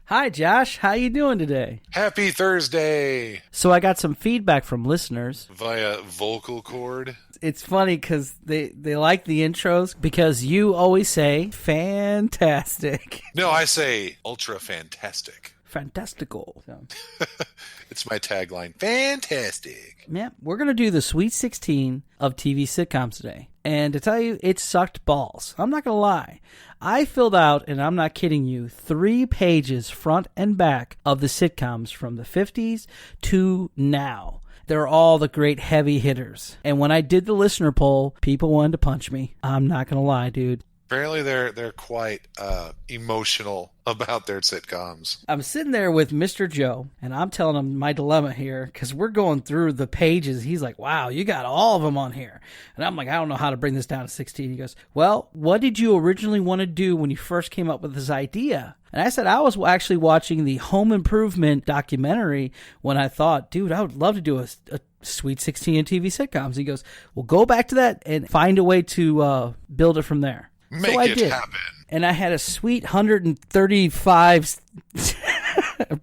Hi, Josh. How you doing today? Happy Thursday! So I got some feedback from listeners. Via vocal cord? It's funny because they like the intros because you always say fantastic. No, I say ultra fantastic. Fantastical. So. It's my tagline. Fantastic. Yeah, we're going to do the Sweet 16 of TV sitcoms today. And to tell you, it sucked balls. I'm not going to lie. I filled out, and I'm not kidding you, 3 pages front and back of the sitcoms from the 50s to now. They're all the great heavy hitters. And when I did the listener poll, people wanted to punch me. I'm not going to lie, dude. Apparently they're quite emotional about their sitcoms. I'm sitting there with Mr. Joe, and I'm telling him my dilemma here because we're going through the pages. He's like, wow, you got all of them on here. And I'm like, I don't know how to bring this down to 16. He goes, well, what did you originally want to do when you first came up with this idea? And I said, I was actually watching the Home Improvement documentary when I thought, dude, I would love to do a Sweet 16 of TV sitcoms. He goes, well, go back to that and find a way to build it from there. Make it happen. And I had a sweet 135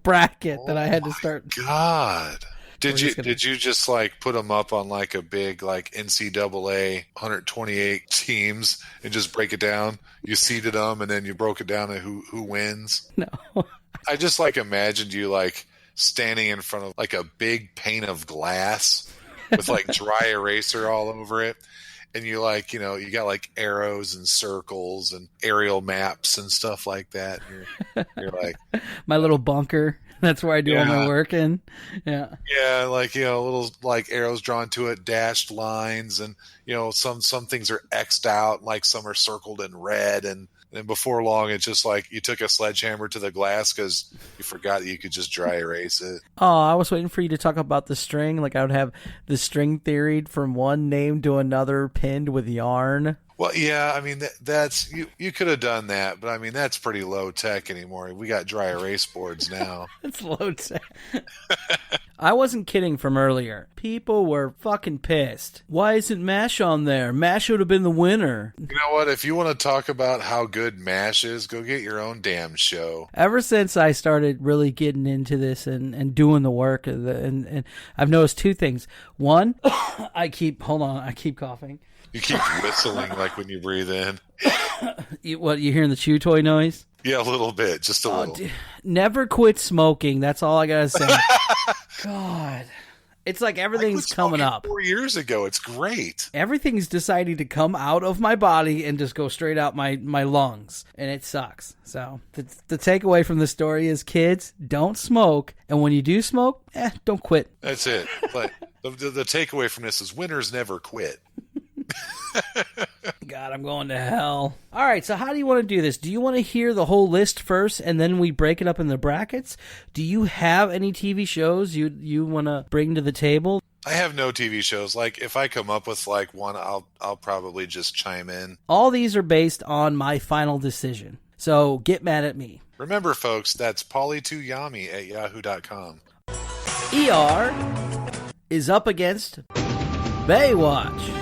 bracket that I had to start. God. Did you just like put them up on like a big like NCAA 128 teams and just break it down? You seeded them and then you broke it down to who wins? No. I just like imagined you like standing in front of like a big pane of glass with like dry eraser all over it. And you like, you got like arrows and circles and aerial maps and stuff like that. You're like my little bunker. That's where I do all my work in. Yeah. Yeah, like little like arrows drawn to it, dashed lines, and some things are X'd out, like some are circled in red, and then before long, it's just like you took a sledgehammer to the glass because you forgot that you could just dry erase it. Oh, I was waiting for you to talk about the string. Like I would have the string theory from one name to another pinned with yarn. Well, yeah, I mean, that's you could have done that, but I mean, that's pretty low tech anymore. We got dry erase boards now. It's low tech. I wasn't kidding from earlier. People were fucking pissed. Why isn't MASH on there? MASH would have been the winner. You know what? If you want to talk about how good MASH is, go get your own damn show. Ever since I started really getting into this and doing the work, and I've noticed 2 things. One, I keep coughing. You keep whistling like when you breathe in. You hearing the chew toy noise? Yeah, a little bit, just a little. Never quit smoking. That's all I gotta say. God, it's like everything's coming up. 4 years ago, it's great. Everything's deciding to come out of my body and just go straight out my lungs, and it sucks. So the takeaway from the story is, kids, don't smoke, and when you do smoke, don't quit. That's it. Like the takeaway from this is winners never quit. God, I'm going to hell. All right, so how do you want to do this? Do you want to hear the whole list first, and then we break it up in the brackets? Do you have any TV shows you want to bring to the table? I have no TV shows. Like, if I come up with like one, I'll probably just chime in. All these are based on my final decision, so get mad at me. Remember, folks, that's poly2yami@yahoo.com. ER is up against Baywatch.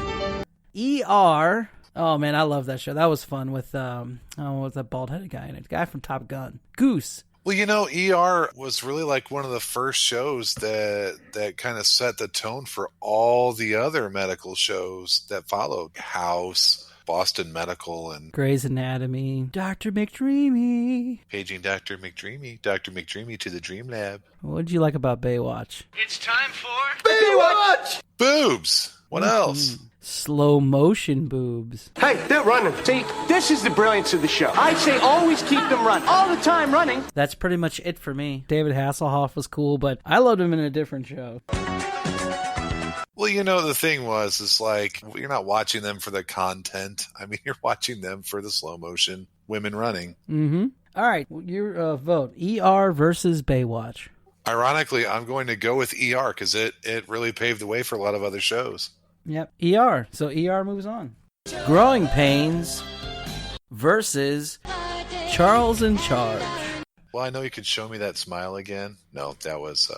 ER, oh man, I love that show. That was fun with what's that bald-headed guy in it? The guy from Top Gun, Goose. Well, ER was really like one of the first shows that kind of set the tone for all the other medical shows that followed. House, Boston Medical, and Grey's Anatomy, Dr. McDreamy. Paging Dr. McDreamy to the Dream Lab. What did you like about Baywatch? It's time for Baywatch! Boobs! What else? Slow motion boobs. Hey, they're running. See, this is the brilliance of the show. I say always keep them running. All the time running. That's pretty much it for me. David Hasselhoff was cool, but I loved him in a different show. Well, the thing is like, you're not watching them for the content. I mean, you're watching them for the slow motion women running. Mm-hmm. All right, your vote. ER versus Baywatch. Ironically, I'm going to go with ER because it really paved the way for a lot of other shows. Yep, ER. So ER moves on. Growing Pains versus Charles in Charge. Well, I know you could show me that smile again. No, that was...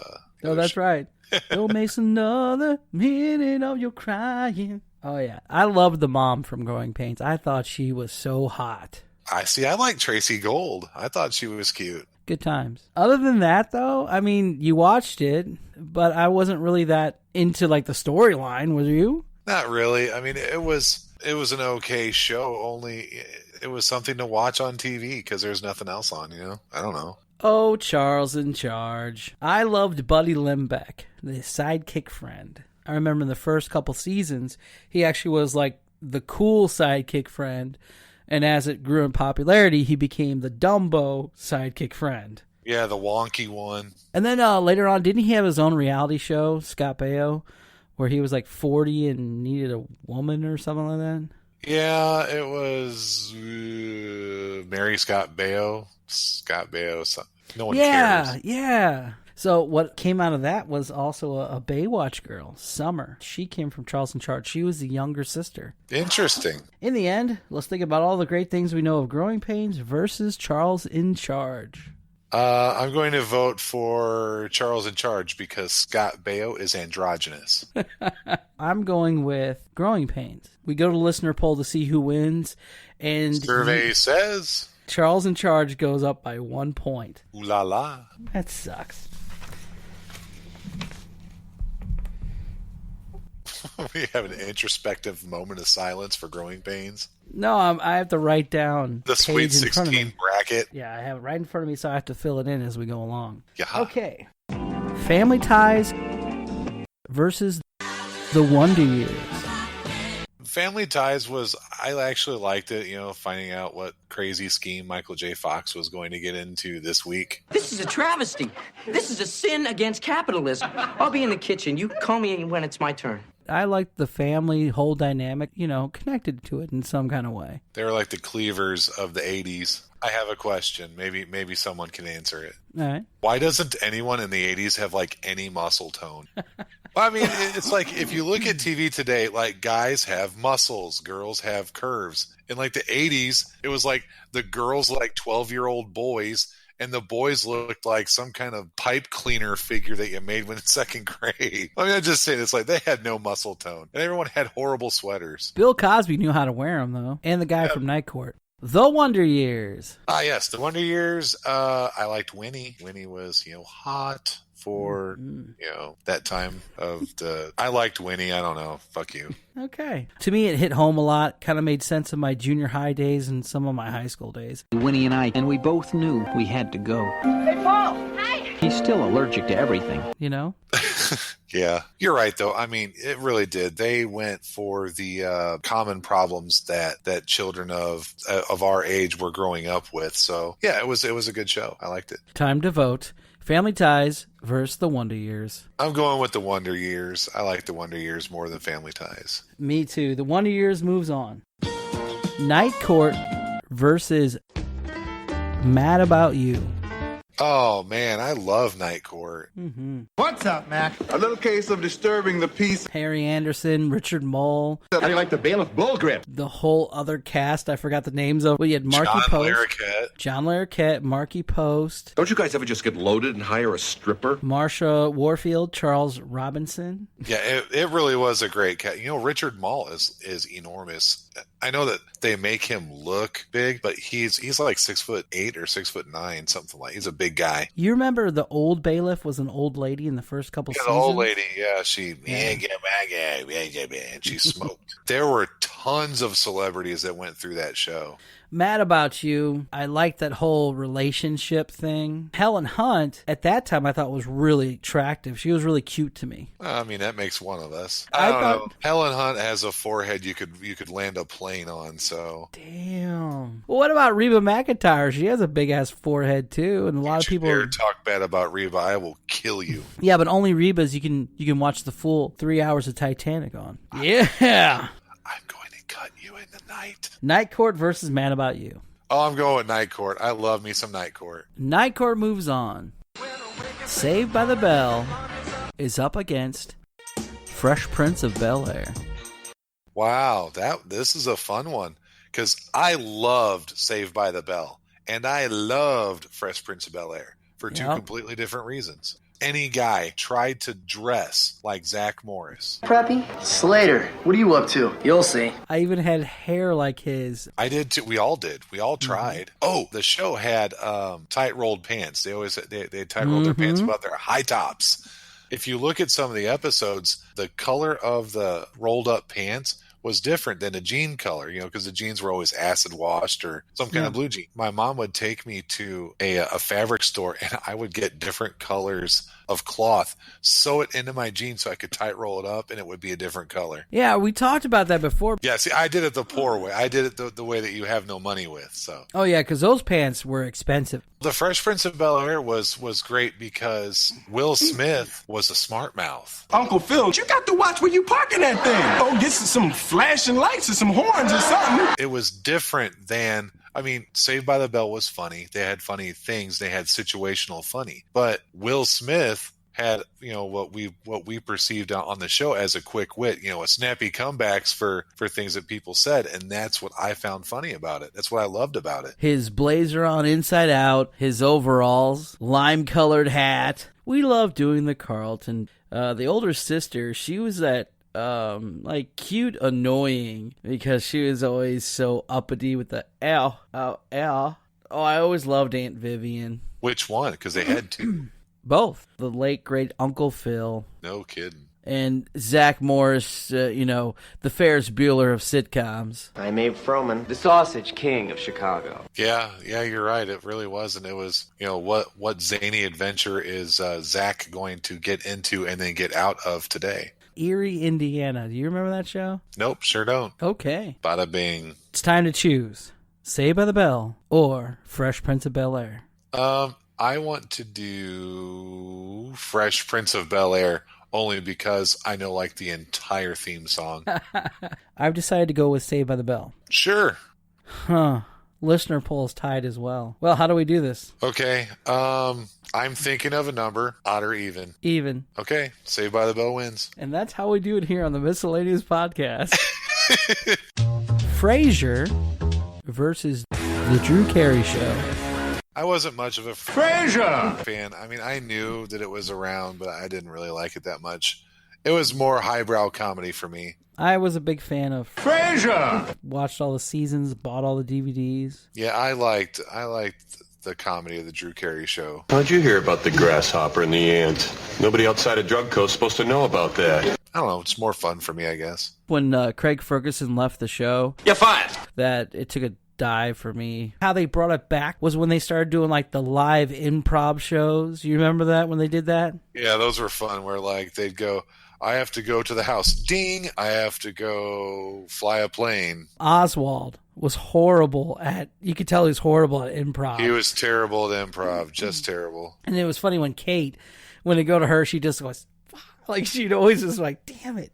Oh, that's right. Don't miss another minute of your crying. Oh, yeah. I loved the mom from Growing Pains. I thought she was so hot. I like Tracy Gold. I thought she was cute. Good times. Other than that, though, I mean, you watched it, but I wasn't really that into like the storyline. Was you? Not really. I mean, it was an okay show. Only it was something to watch on TV because there's nothing else on. I don't know. Oh, Charles in Charge. I loved Buddy Limbeck, the sidekick friend. I remember in the first couple seasons, he actually was like the cool sidekick friend. And as it grew in popularity, he became the Dumbo sidekick friend. Yeah, the wonky one. And then later on, didn't he have his own reality show, Scott Baio, where he was like 40 and needed a woman or something like that? Yeah, it was Mary Scott Baio. Scott Baio. No one cares. Yeah. So what came out of that was also a Baywatch girl, Summer. She came from Charles in Charge. She was the younger sister. Interesting. In the end, let's think about all the great things we know of Growing Pains versus Charles in Charge. I'm going to vote for Charles in Charge because Scott Baio is androgynous. I'm going with Growing Pains. We go to listener poll to see who wins. And Survey says Charles in Charge goes up by 1 point. Ooh la la. That sucks. We have an introspective moment of silence for Growing Pains. No, I have to write down The Sweet 16 bracket. Yeah, I have it right in front of me, so I have to fill it in as we go along. Yeah. Okay. Family Ties versus The Wonder Years. Family Ties I actually liked it, finding out what crazy scheme Michael J. Fox was going to get into this week. This is a travesty. This is a sin against capitalism. I'll be in the kitchen. You call me when it's my turn. I liked the family whole dynamic, connected to it in some kind of way. They were like the Cleavers of the 80s. I have a question. Maybe someone can answer it. All right. Why doesn't anyone in the 80s have like any muscle tone? Well, I mean, it's like if you look at TV today, like guys have muscles, girls have curves. In like the 80s, it was like the girls like 12-year-old boys, and the boys looked like some kind of pipe cleaner figure that you made when in second grade. I mean, I'm just saying, it's like they had no muscle tone, and everyone had horrible sweaters. Bill Cosby knew how to wear them, though, and the guy from Night Court. The Wonder Years. Yes, The Wonder Years. I liked Winnie. Winnie was, hot for, that time of the... I liked Winnie. I don't know. Fuck you. Okay. To me, it hit home a lot. Kind of made sense of my junior high days and some of my high school days. Winnie and I, and we both knew we had to go. Hey, Paul! Hi! He's still allergic to everything. Yeah, you're right, though. I mean, it really did. They went for the common problems that children of our age were growing up with. So, yeah, it was a good show. I liked it. Time to vote. Family Ties versus The Wonder Years. I'm going with The Wonder Years. I like The Wonder Years more than Family Ties. Me too. The Wonder Years moves on. Night Court versus Mad About You. Oh, man, I love Night Court. Mm-hmm. What's up, Mac? A little case of disturbing the peace. Harry Anderson, Richard Mole. How do you like the bailiff bull grip? The whole other cast, I forgot the names of. Well, you had Marky Post. John Larroquette, Marky Post. Don't you guys ever just get loaded and hire a stripper? Marsha Warfield, Charles Robinson. Yeah, it really was a great cast. Richard Mole is enormous. I know that they make him look big, but he's like 6'8" or 6'9", something like. He's a big guy. You remember the old bailiff was an old lady in the first couple seasons? The old lady, yeah, she smoked. There were tons of celebrities that went through that show. Mad About You, I liked that whole relationship thing. Helen Hunt, at that time, I thought was really attractive. She was really cute to me. I mean, that makes one of us. I don't know. Helen Hunt has a forehead you could land a plane on, so. Damn. Well, what about Reba McEntire? She has a big-ass forehead, too, and a lot of people... Dare talk bad about Reba, I will kill you. Yeah, but only Reba's you can watch the full 3 hours of Titanic on. Yeah! I'm going to cut you in the night. Night Court versus Mad About You. Oh, I'm going with Night Court. I love me some Night Court. Night Court moves on. Saved by the Bell is up against Fresh Prince of Bel-Air. Wow, this is a fun one because I loved Saved by the Bell and I loved Fresh Prince of Bel-Air for two completely different reasons. any guy tried to dress like Zach Morris. Preppy? Slater, what are you up to? You'll see. I even had hair like his. I did too. We all did. We all tried. Oh, the show had tight rolled pants. They always they tight rolled their pants above their high tops. If you look at some of the episodes, the color of the rolled up pants was different than a jean color, because the jeans were always acid washed or some kind of blue jean. My mom would take me to a fabric store and I would get different colors of cloth, sew it into my jeans so I could tight roll it up and it would be a different color. Yeah, we talked about that before. Yeah, see, I did it the poor way. I did it the way that you have no money with. So. Oh, yeah, because those pants were expensive. The Fresh Prince of Bel-Air was great because Will Smith was a smart mouth. Uncle Phil, you got to watch where you parking that thing. Oh, get some flashing lights or some horns or something. It was different than... Saved by the Bell was funny. They had funny things. They had situational funny. But Will Smith had, what we perceived on the show as a quick wit, a snappy comebacks for things that people said. And that's what I found funny about it. That's what I loved about it. His blazer on inside out, his overalls, lime-colored hat. We loved doing the Carlton. The older sister, she was that cute annoying because she was always so uppity with the L. Oh, I always loved Aunt Vivian. Which one? Because they had two. Both. The late, great Uncle Phil. No kidding. And Zach Morris, the Ferris Bueller of sitcoms. I'm Abe Froman, the Sausage King of Chicago. Yeah, you're right. It really was. And it was, what zany adventure is Zach going to get into and then get out of today? Erie, Indiana. Do you remember that show? Nope, sure don't. Okay. Bada bing. It's time to choose Saved by the Bell or Fresh Prince of Bel-Air. I want to do Fresh Prince of Bel-Air only because I know the entire theme song. I've decided to go with Saved by the Bell. Sure. Huh. Listener poll is tied as well. Well, how do we do this? Okay. I'm thinking of a number, odd or even. Even. Okay. Saved by the Bell wins. And that's how we do it here on the Miscellaneous Podcast. Frasier versus The Drew Carey Show. I wasn't much of a Frasier fan. I knew that it was around, but I didn't really like it that much. It was more highbrow comedy for me. I was a big fan of Frasier. Watched all the seasons, bought all the DVDs. Yeah, I liked the comedy of the Drew Carey Show. How'd you hear about the grasshopper and the ant? Nobody outside of Drug Co's supposed to know about that. I don't know. It's more fun for me, I guess. When Craig Ferguson left the show, You're fired. that it took a dive for me. How they brought it back was when they started doing the live improv shows. You remember that when they did that? Yeah, those were fun where they'd go, I have to go to the house. Ding! I have to go fly a plane. Oswald was horrible you could tell he was horrible at improv. He was terrible at improv, just terrible. And it was funny when Kate, when they go to her, she just goes, she'd always just damn it.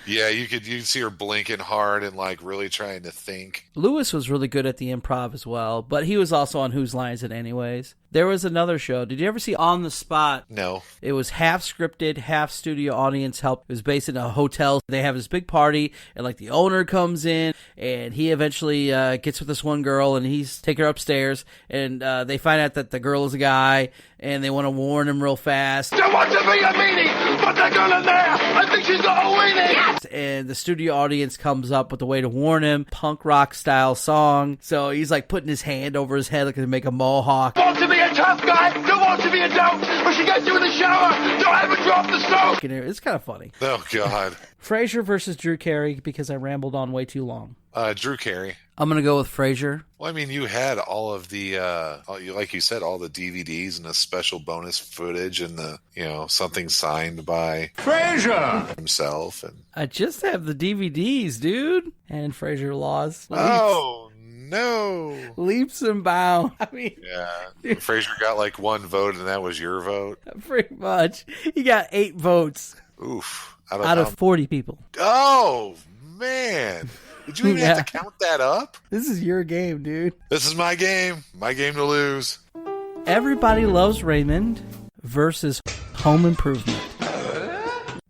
Yeah, you'd see her blinking hard and really trying to think. Lewis was really good at the improv as well, but he was also on Whose Line Is It Anyways? There was another show. Did you ever see On the Spot? No. It was half scripted, half studio audience help. It was based in a hotel. They have this big party, and the owner comes in, and he eventually gets with this one girl, and he's take her upstairs, and they find out that the girl is a guy, and they want to warn him real fast. There wants to be a meeting, but that girl in there, I think she's got a weenie. Yes! And the studio audience comes up with a way to warn him, punk rock style song. So he's putting his hand over his head to make a mohawk. Want to be a tough guy, don't want to be a dope. When she gets you in the shower, don't ever drop the soap. It's kind of funny. Oh, God. Frasier versus Drew Carey because I rambled on way too long. Drew Carey. I'm going to go with Frasier. Well, you had all of the, like you said, all the DVDs and the special bonus footage and the, something signed by Frasier himself. And I just have the DVDs, dude. And Frasier lost. Oh, no. Leaps and bounds. Yeah. Frasier got one vote and that was your vote? Pretty much. He got 8 votes. Oof. Out of 40 people. Oh, man. Did you even have to count that up? This is your game, dude. This is my game. My game to lose. Everybody Loves Raymond versus Home Improvement.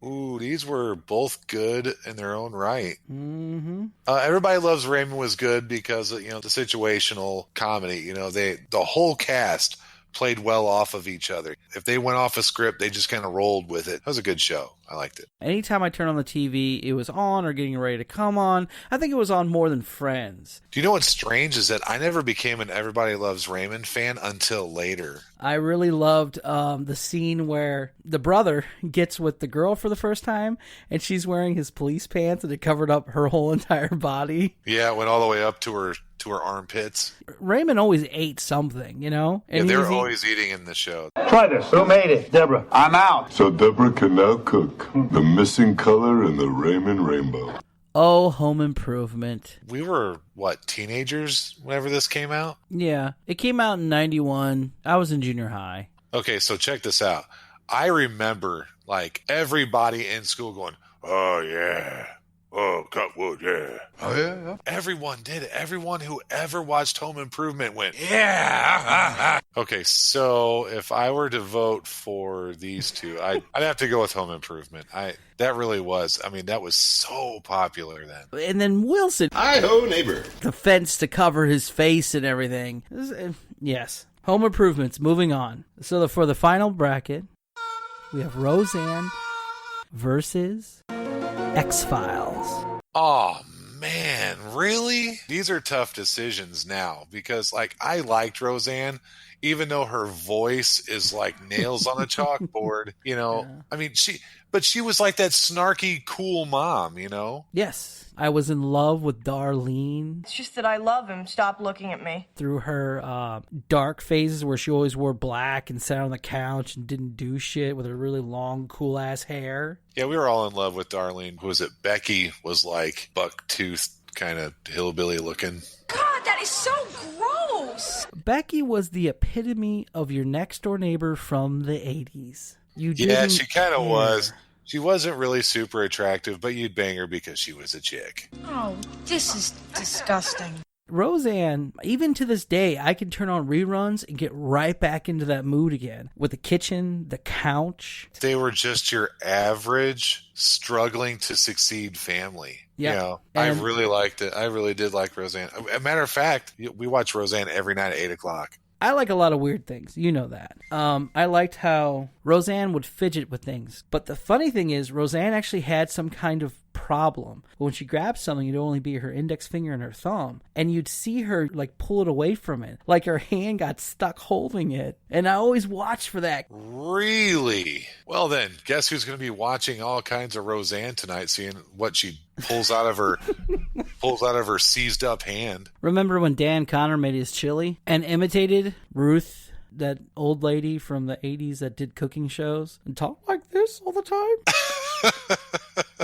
Ooh, these were both good in their own right. Mm-hmm. Everybody Loves Raymond was good because, the situational comedy. The whole cast played well off of each other. If they went off a script, they just kind of rolled with it. That was a good show. I liked it. Anytime I turned on the TV, it was on or getting ready to come on. I think it was on more than Friends. Do you know what's strange is that I never became an Everybody Loves Raymond fan until later. I really loved the scene where the brother gets with the girl for the first time, and she's wearing his police pants, and it covered up her whole entire body. Yeah, it went all the way up to her armpits. Raymond always ate something, you know? And yeah, they're always eating in the show. Try this. Who made it? Deborah. I'm out. So Deborah can now cook the missing color in the Raymond Rainbow. Oh, Home Improvement. We were, teenagers whenever this came out? Yeah. It came out in 91. I was in junior high. Okay, so check this out. I remember, everybody in school going, oh, yeah. Oh, cut wood, yeah. Oh, yeah? Everyone did it. Everyone who ever watched Home Improvement went, yeah. Okay, so if I were to vote for these two, I'd have to go with Home Improvement. That really was. That was so popular then. And then Wilson. Hi-ho, neighbor. The fence to cover his face and everything. Yes. Home Improvements, moving on. So for the final bracket, we have Roseanne versus X-Files. Oh, man, really? These are tough decisions now because, I liked Roseanne, even though her voice is like nails on a chalkboard, you know? Yeah. She was like that snarky, cool mom, you know? Yes. I was in love with Darlene. It's just that I love him. Stop looking at me. Through her dark phases where she always wore black and sat on the couch and didn't do shit with her really long, cool-ass hair. Yeah, we were all in love with Darlene. Who was it? Becky was like buck-toothed, kind of hillbilly looking. God, that is so gross. Becky was the epitome of your next-door neighbor from the 80s. Yeah, she kind of was. She wasn't really super attractive, but you'd bang her because she was a chick. Oh, this is disgusting. Roseanne, even to this day, I can turn on reruns and get right back into that mood again. With the kitchen, the couch. They were just your average, struggling to succeed family. Yeah. You know, I really liked it. I really did like Roseanne. As a matter of fact, we watch Roseanne every night at 8 o'clock. I like a lot of weird things. You know that. I liked how Roseanne would fidget with things. But the funny thing is, Roseanne actually had some kind of problem. When she grabbed something, it'd only be her index finger and her thumb. And you'd see her, pull it away from it. Like her hand got stuck holding it. And I always watched for that. Really? Well then, guess who's going to be watching all kinds of Roseanne tonight, seeing what she pulls out of her seized up hand. Remember when Dan Connor made his chili and imitated Ruth, that old lady from the 80s that did cooking shows and talked like this all the time?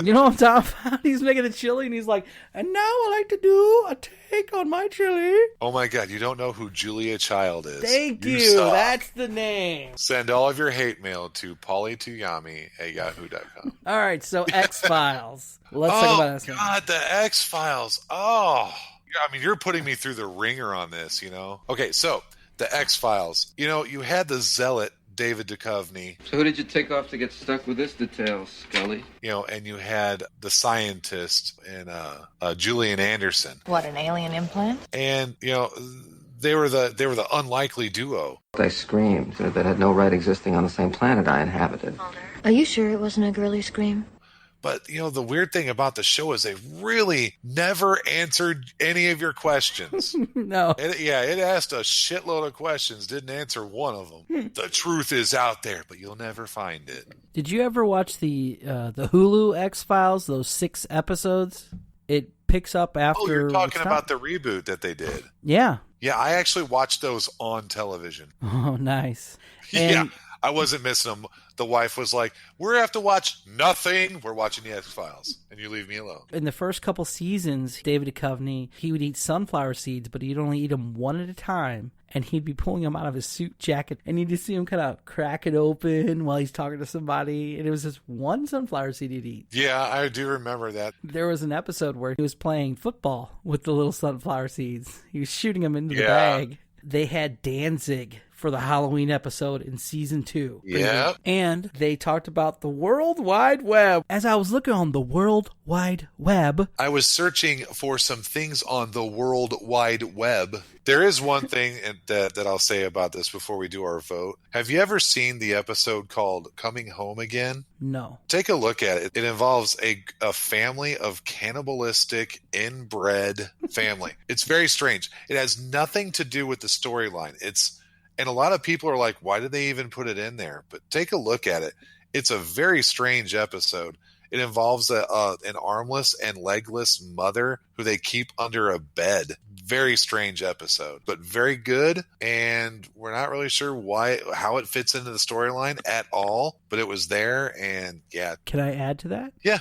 You know what I'm talking about? He's making a chili and he's like, and now I like to do a take on my chili. Oh my God, you don't know who Julia Child is. Thank you. That's the name. Send all of your hate mail to paulytuyami@yahoo.com. All right, so X-Files. Let's talk about X-Files. Oh God, the X-Files. Oh, you're putting me through the ringer on this, you know? Okay, so the X-Files. You know, you had the zealot, David Duchovny. So who did you take off to get stuck with this detail, Scully? You know, and you had the scientist and Julian Anderson. What, an alien implant? And, you know, they were the unlikely duo. They screamed that had no right existing on the same planet I inhabited. Are you sure it wasn't a girly scream? But, you know, the weird thing about the show is they really never answered any of your questions. No. It asked a shitload of questions, didn't answer one of them. The truth is out there, but you'll never find it. Did you ever watch the Hulu X-Files, those 6 episodes? It picks up after... Oh, you're talking about the reboot that they did. Yeah. Yeah, I actually watched those on television. Oh, nice. Yeah, I wasn't missing them. The wife was like, we have to watch nothing. We're watching the X-Files, and you leave me alone. In the first couple seasons, David Duchovny, he would eat sunflower seeds, but he'd only eat them one at a time, and he'd be pulling them out of his suit jacket, and you'd just see him kind of crack it open while he's talking to somebody, and it was just one sunflower seed he'd eat. Yeah, I do remember that. There was an episode where he was playing football with the little sunflower seeds. He was shooting them into the bag. They had Danzig for the Halloween episode in season 2. Yep. And they talked about the World Wide Web. As I was looking on the World Wide Web, I was searching for some things on the World Wide Web. There is one thing that I'll say about this before we do our vote. Have you ever seen the episode called Coming Home Again? No. Take a look at it. It involves a family of cannibalistic, inbred family. It's very strange. It has nothing to do with the storyline. And a lot of people are like, why did they even put it in there? But take a look at it. It's a very strange episode. It involves an armless and legless mother who they keep under a bed. Very strange episode, but very good. And we're not really sure how it fits into the storyline at all, but it was there. And yeah. Can I add to that? Yeah.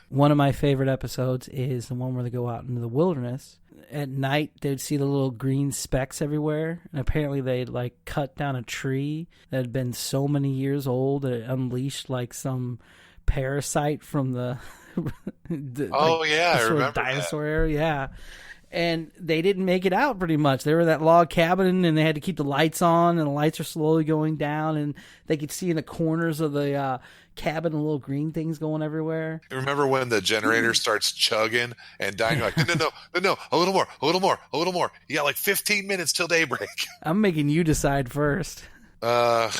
One of my favorite episodes is the one where they go out into the wilderness. At night, they'd see the little green specks everywhere. And apparently they'd like cut down a tree that had been so many years old that it unleashed like some parasite from the I remember dinosaur era. Yeah. And they didn't make it out pretty much. They were in that log cabin and they had to keep the lights on, and the lights are slowly going down, and they could see in the corners of the cabin the little green things going everywhere. You remember when the generator starts chugging and dying? You're like, no, a little more. You got like 15 minutes till daybreak. I'm making you decide first. I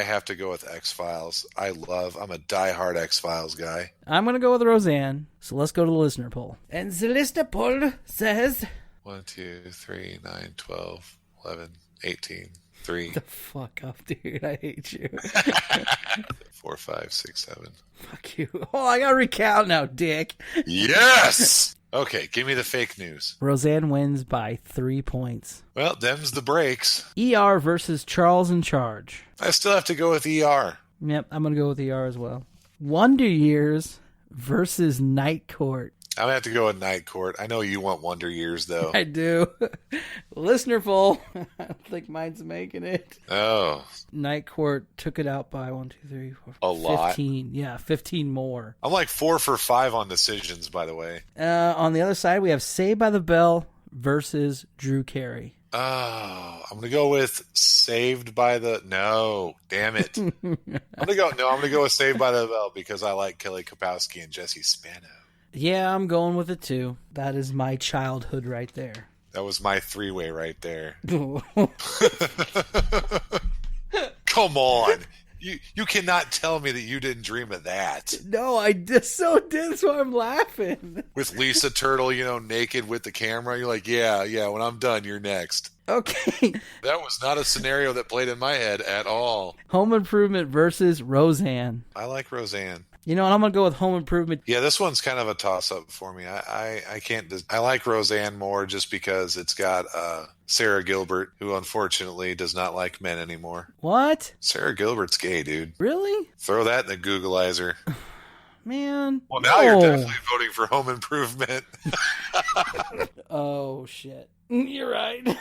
have to go with X-Files. I'm a diehard X-Files guy. I'm going to go with Roseanne. So let's go to the listener poll. And the listener poll says 1, 2, 3, 9, 12, 11, 18, 3. The fuck up, dude. I hate you. 4, 5, 6, 7. Fuck you. Oh, I got to recount now, dick. Yes! Okay, give me the fake news. Roseanne wins by 3 points. Well, them's the breaks. ER versus Charles in Charge. I still have to go with ER. Yep, I'm going to go with ER as well. Wonder Years versus Night Court. I'm going to have to go with Night Court. I know you want Wonder Years, though. I do. Listener poll. I don't think mine's making it. Oh. Night Court took it out by 1, 2, 3, 4, a lot. 15. Yeah, 15 more. I'm like 4 for 5 on decisions, by the way. On the other side, we have Saved by the Bell versus Drew Carey. Oh, I'm going to go with Saved by the... No, damn it. I'm going to go with Saved by the Bell because I like Kelly Kapowski and Jesse Spano. Yeah, I'm going with it too. That is my childhood right there. That was my 3-way right there. Come on. You cannot tell me that you didn't dream of that. No, I just so did. That's why I'm laughing. With Lisa Turtle, naked with the camera. You're like, yeah, when I'm done, you're next. Okay. That was not a scenario that played in my head at all. Home Improvement versus Roseanne. I like Roseanne. You know what? I'm going to go with Home Improvement. Yeah, this one's kind of a toss-up for me. I can't... I like Roseanne more just because it's got Sarah Gilbert, who unfortunately does not like men anymore. What? Sarah Gilbert's gay, dude. Really? Throw that in the Googleizer. Man. Well, now you're definitely voting for Home Improvement. Oh, shit. You're right. No!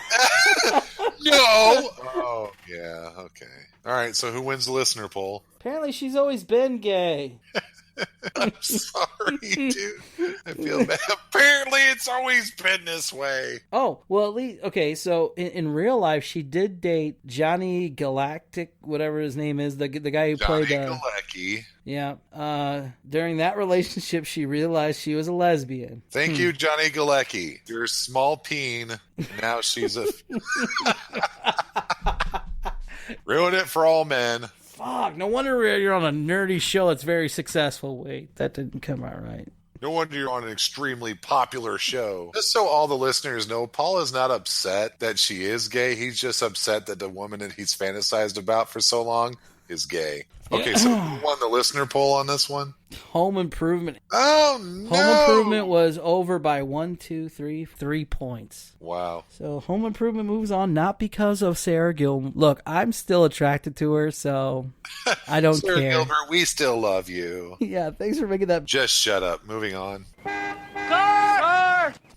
Oh, yeah, okay. All right, so who wins the listener poll? Apparently she's always been gay. I'm sorry, dude. I feel bad. Apparently it's always been this way. Oh, well, at least, okay, so in real life, she did date Johnny Galactic, whatever his name is, the guy who played... Johnny Galecki. Yeah. During that relationship, she realized she was a lesbian. Thank you, Johnny Galecki. You're a small peen. Now she's a... Ruin it for all men. Fuck, no wonder you're on a nerdy show that's very successful. Wait, that didn't come out right. No wonder you're on an extremely popular show. Just so all the listeners know, Paul is not upset that she is gay. He's just upset that the woman that he's fantasized about for so long is gay. Okay, so who won the listener poll on this one? Home Improvement. Oh, no! Home Improvement was over by 3 points. Wow. So Home Improvement moves on, not because of Sarah Gilbert. Look, I'm still attracted to her, so I don't Sarah care. Gilbert, we still love you. Yeah, thanks for making that. Just shut up. Moving on.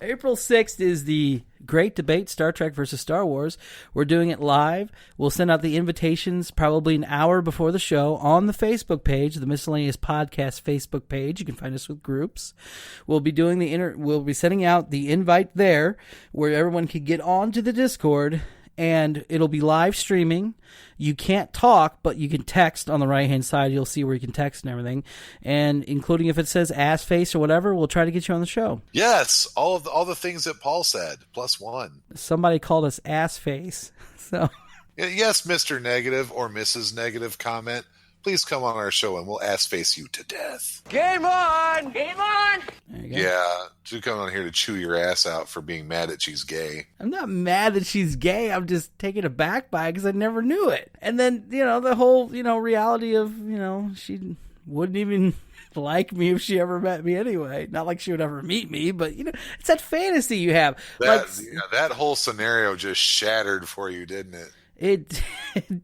April 6th is the Great Debate, Star Trek versus Star Wars. We're doing it live. We'll send out the invitations probably an hour before the show on the Facebook page, the Miscellaneous Podcast Facebook page. You can find us with groups. We'll be doing we'll be sending out the invite there where everyone can get onto the Discord and it'll be live streaming. You can't talk, but you can text on the right-hand side. You'll see where you can text and everything. And including if it says ass face or whatever, we'll try to get you on the show. Yes, all the things that Paul said, plus one. Somebody called us ass face. So yes, Mr. Negative or Mrs. Negative comment. Please come on our show and we'll ass face you to death. Game on! Game on! there you go. Yeah, to come on here to chew your ass out for being mad that she's gay. I'm not mad that she's gay. I'm just taken aback by it because I never knew it. And then, the whole, reality of, she wouldn't even like me if she ever met me anyway. Not like she would ever meet me, but, it's that fantasy you have. That whole scenario just shattered for you, didn't it? It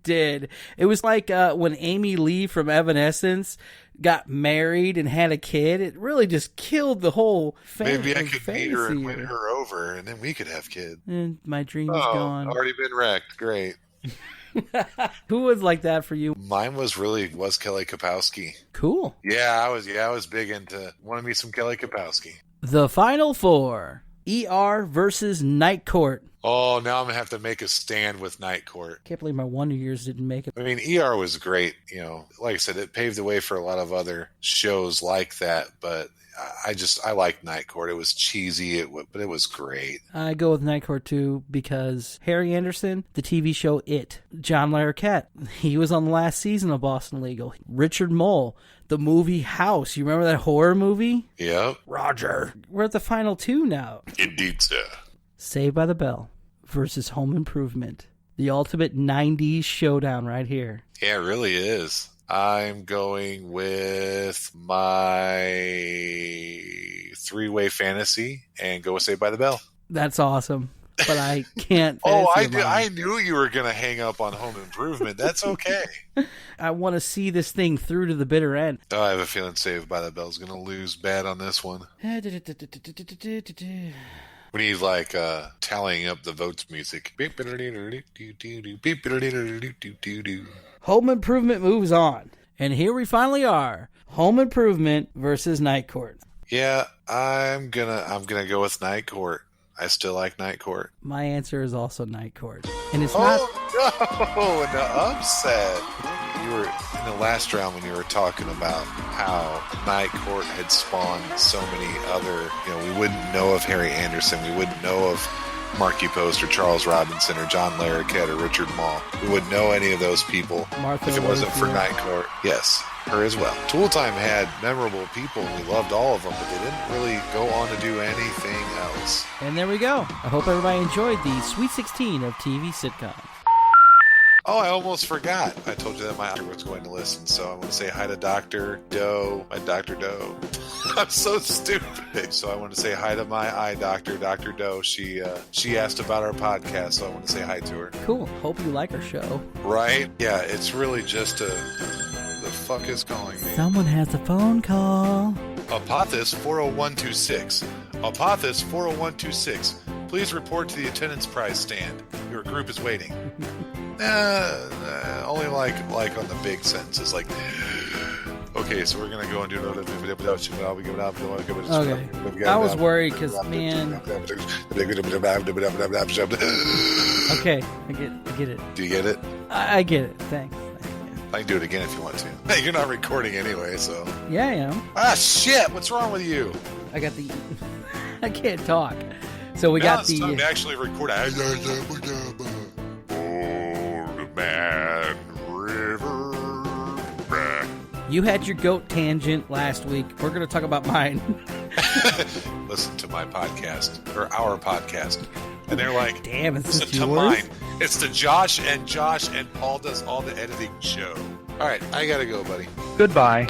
did. It was like when Amy Lee from Evanescence got married and had a kid. It really just killed the whole Maybe I could meet her and win her over, and then we could have kids. And my dream is gone. Already been wrecked. Great. Who was like that for you? Mine was Kelly Kapowski. Cool. Yeah, I was big into wanting me some Kelly Kapowski. The Final Four. ER versus Night Court. Oh, now I'm going to have to make a stand with Night Court. Can't believe my Wonder Years didn't make it. I mean, ER was great. Like I said, it paved the way for a lot of other shows like that, but I liked Night Court. It was cheesy, but it was great. I go with Night Court too because Harry Anderson, the TV show It, John Larroquette, he was on the last season of Boston Legal. Richard Mole, the movie House. You remember that horror movie? Yep. Roger. We're at the final two now. Indeed, sir. Saved by the Bell versus Home Improvement. The ultimate 90s showdown right here. Yeah, it really is. I'm going with my three-way fantasy and go with Saved by the Bell. That's awesome. But I can't. I knew you were going to hang up on Home Improvement. That's okay. I want to see this thing through to the bitter end. Oh, I have a feeling Saved by the Bell is going to lose bad on this one. We need tallying up the votes music. Home Improvement moves on. And here we finally are. Home Improvement versus Night Court. Yeah, I'm gonna go with Night Court. I still like Night Court. My answer is also Night Court. And it's no, an upset. You were in the last round when you were talking about how Night Court had spawned so many other, we wouldn't know of Harry Anderson, we wouldn't know of Marky Post or Charles Robinson or John Larroquette or Richard Mall. We wouldn't know any of those people if it wasn't for Night Court. Yes, her as well. Tool Time had memorable people. We loved all of them, but they didn't really go on to do anything else. And there we go. I hope everybody enjoyed the Sweet 16 of TV Sitcoms. Oh, I almost forgot. I told you that my doctor was going to listen, so I want to say hi to Dr. Doe. My Dr. Doe. I'm so stupid. So I want to say hi to my eye doctor, Dr. Doe. She asked about our podcast, so I want to say hi to her. Cool. Hope you like our show. Right? Yeah, it's really just the fuck is calling me? Someone has a phone call. Apothis 40126. Apothis 40126. Please report to the attendance prize stand. Your group is waiting. Only like on the big sentences, like, okay, so we're gonna go and do okay. I was worried because, man. Okay, I get it. Do you get it? I get it. Thanks. I can do it again if you want to. Hey, you're not recording anyway, so. Yeah, I am. Ah, shit! What's wrong with you? I got the. I can't talk. So we now got the. It's time to actually record. Old Man River. You had your goat tangent last week. We're going to talk about mine. Listen to my podcast, or our podcast. And they're like, damn, it's listen to yours? mine. It's the Josh and Paul does all the editing show. All right, I got to go, buddy. Goodbye.